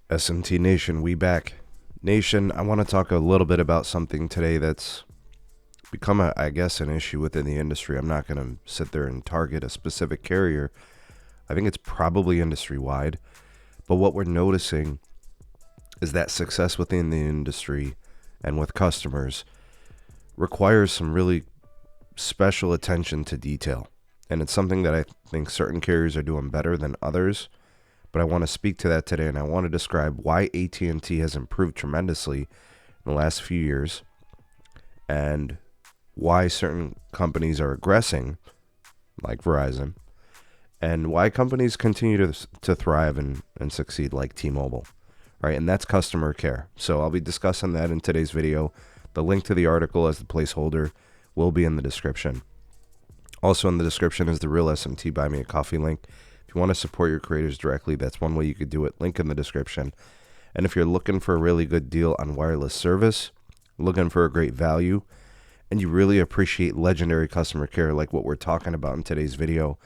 SMT Nation, we back. Nation, I want to talk a little bit about something today that's become, an issue within the industry. I'm not going to sit there and target a specific carrier. I think it's probably industry-wide. But what we're noticing is that success within the industry and with customers requires some really special attention to detail. And it's something that I think certain carriers are doing better than others. But I want to speak to that today, and I want to describe why AT&T has improved tremendously in the last few years and why certain companies are aggressing, like Verizon, and why companies continue to thrive and succeed, like T-Mobile, right? And that's customer care. So I'll be discussing that in today's video. The link to the article as the placeholder will be in the description. Also in the description is the real SMT Buy Me a Coffee link. If you want to support your creators directly, that's one way you could do it. Link in the description. And if you're looking for a really good deal on wireless service, looking for a great value, and you really appreciate legendary customer care like what we're talking about in today's video,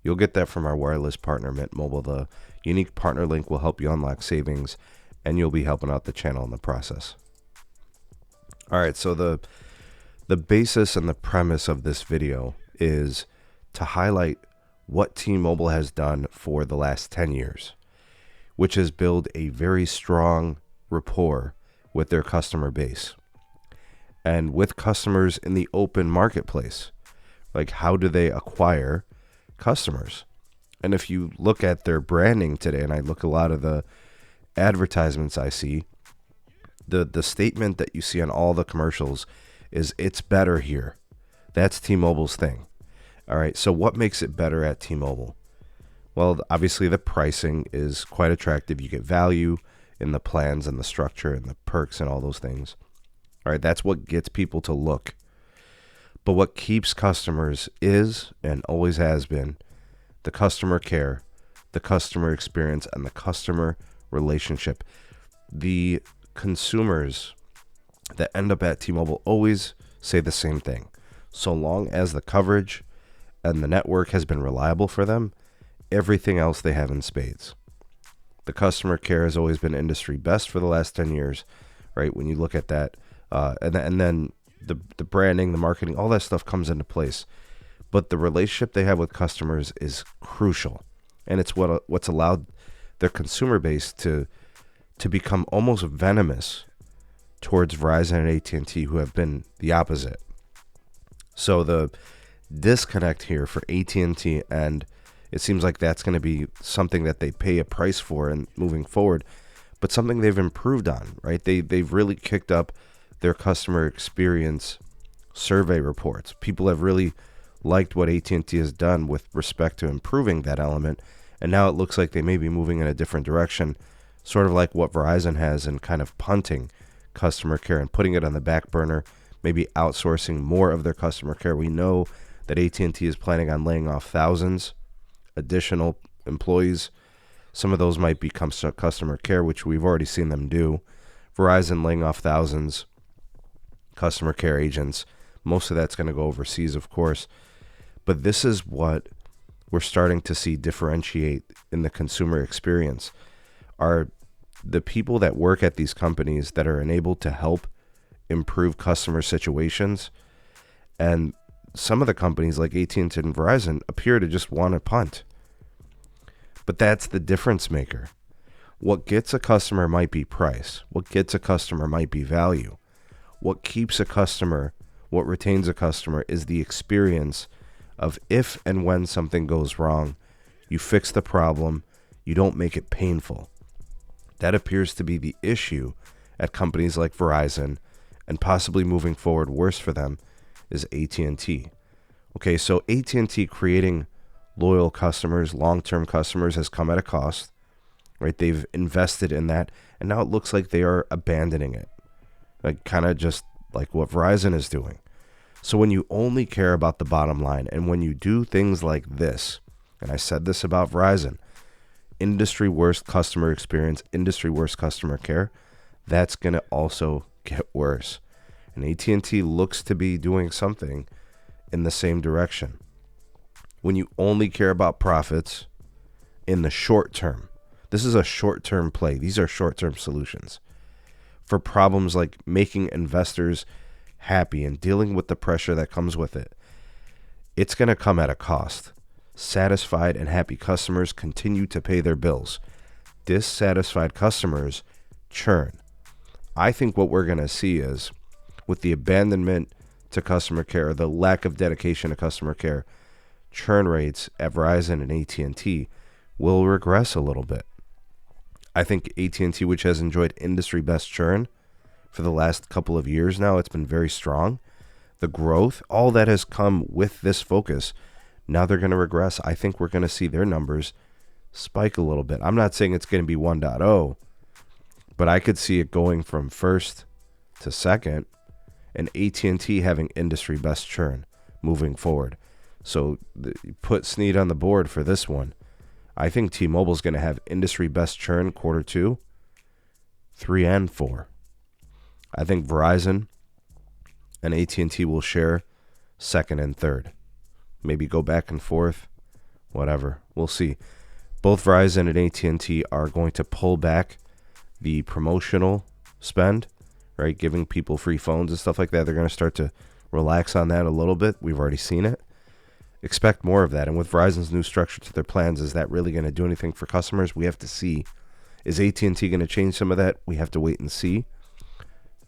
you'll get that from our wireless partner, Mint Mobile. The unique partner link will help you unlock savings, and you'll be helping out the channel in the process. All right, so the basis and the premise of this video is to highlight what T-Mobile has done for the last 10 years, which is build a very strong rapport with their customer base and with customers in the open marketplace. Like, how do they acquire customers? And if you look at their branding today, and I look a lot of the advertisements I see, the statement that you see on all the commercials is "it's better here." That's T-Mobile's thing. All right, so what makes it better at T-Mobile? Well, obviously the pricing is quite attractive. You get value in the plans and the structure and the perks and all those things. All right, that's what gets people to look. But what keeps customers is, and always has been, the customer care, the customer experience, and the customer relationship. The consumers that end up at T-Mobile always say the same thing. So long as the coverage and the network has been reliable for them, everything else they have in spades. The customer care has always been industry best for the last 10 years, right? When you look at that, and then the branding, the marketing, all that stuff comes into place. But the relationship they have with customers is crucial, and it's what's allowed their consumer base to become almost venomous towards Verizon and AT&T, who have been the opposite. So the disconnect here for AT&T, and it seems like that's going to be something that they pay a price for and moving forward, but something they've improved on, right? They've really kicked up their customer experience survey reports. People have really liked what AT&T has done with respect to improving that element, and now it looks like they may be moving in a different direction, sort of like what Verizon has, and kind of punting customer care and putting it on the back burner, maybe outsourcing more of their customer care. We know that AT&T is planning on laying off thousands additional employees. Some of those might become customer care, which we've already seen them do. Verizon laying off thousands customer care agents. Most of that's going to go overseas, of course. But this is what we're starting to see differentiate in the consumer experience. Are the people that work at these companies that are enabled to help improve customer situations. And some of the companies like AT&T and Verizon appear to just want to punt. But that's the difference maker. What gets a customer might be price. What gets a customer might be value. What keeps a customer, what retains a customer, is the experience of if and when something goes wrong, you fix the problem, you don't make it painful. That appears to be the issue at companies like Verizon, and possibly moving forward worse for them is AT&T. Okay, so AT&T creating loyal customers, long-term customers, has come at a cost, right? They've invested in that, and now it looks like they are abandoning it, like kind of just like what Verizon is doing. So when you only care about the bottom line, and when you do things like this, and I said this about Verizon, industry worst customer experience, industry worst customer care, that's going to also get worse. And AT&T looks to be doing something in the same direction. When you only care about profits in the short term, This is a short-term play. These are short-term solutions for problems like making investors happy and dealing with the pressure that comes with it. It's going to come at a cost. Satisfied and happy customers continue to pay their bills. Dissatisfied customers churn. I think what we're going to see is, with the abandonment to customer care, the lack of dedication to customer care, churn rates at Verizon and AT&T will regress a little bit. I think AT&T, which has enjoyed industry best churn for the last couple of years now, it's been very strong. The growth, all that has come with this focus, now they're going to regress. I think we're going to see their numbers spike a little bit. I'm not saying it's going to be 1.0, but I could see it going from first to second, and AT&T having industry best churn moving forward. So put Sneed on the board for this one. I think T-Mobile is going to have industry best churn quarter 2, 3, and 4. I think Verizon and AT&T will share second and third. Maybe go back and forth, whatever. We'll see. Both Verizon and AT&T are going to pull back the promotional spend, right? Giving people free phones and stuff like that. They're going to start to relax on that a little bit. We've already seen it. Expect more of that. And with Verizon's new structure to their plans, is that really going to do anything for customers? We have to see. Is AT&T going to change some of that? We have to wait and see.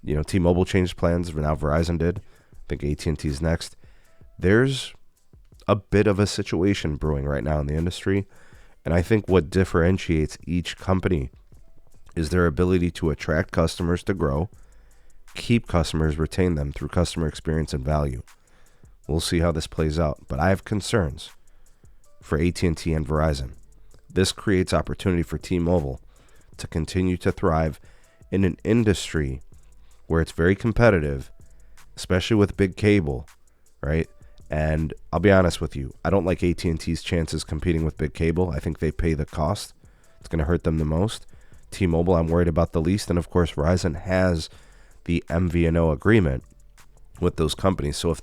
You know, T-Mobile changed plans. Now Verizon did. I think AT&T's next. There's a bit of a situation brewing right now in the industry. And I think what differentiates each company is their ability to attract customers to grow, keep customers, retain them through customer experience and value. We'll see how this plays out. But I have concerns for AT&T and Verizon. This creates opportunity for T-Mobile to continue to thrive in an industry where it's very competitive, especially with big cable, right? And I'll be honest with you, I don't like AT&T's chances competing with big cable. I think they pay the cost. It's going to hurt them the most. T-Mobile, I'm worried about the least. And of course, Verizon has the MVNO agreement with those companies. So if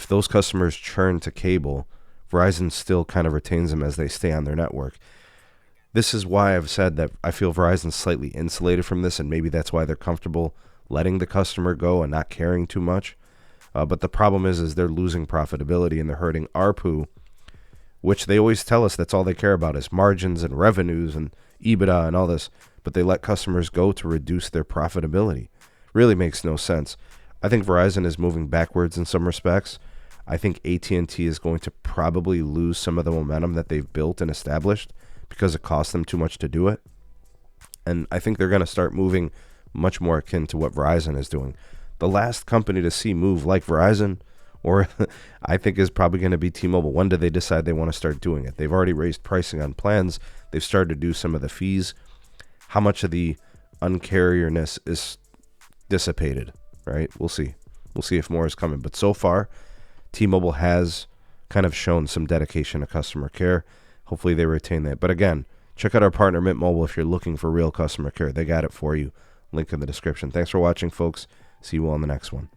those customers churn to cable, Verizon still kind of retains them as they stay on their network. This is why I've said that I feel Verizon's slightly insulated from this, and maybe that's why they're comfortable letting the customer go and not caring too much. But the problem is they're losing profitability and they're hurting ARPU, which they always tell us that's all they care about is margins and revenues and EBITDA and all this. But they let customers go to reduce their profitability. Really makes no sense. I think Verizon is moving backwards in some respects. I think AT&T is going to probably lose some of the momentum that they've built and established because it costs them too much to do it. And I think they're going to start moving much more akin to what Verizon is doing. The last company to see move like Verizon, or I think, is probably going to be T-Mobile. When do they decide they want to start doing it? They've already raised pricing on plans. They've started to do some of the fees. How much of the uncarrierness is dissipated, right? We'll see. We'll see if more is coming. But so far, T-Mobile has kind of shown some dedication to customer care. Hopefully they retain that. But again, check out our partner, Mint Mobile, if you're looking for real customer care. They got it for you. Link in the description. Thanks for watching, folks. See you all in the next one.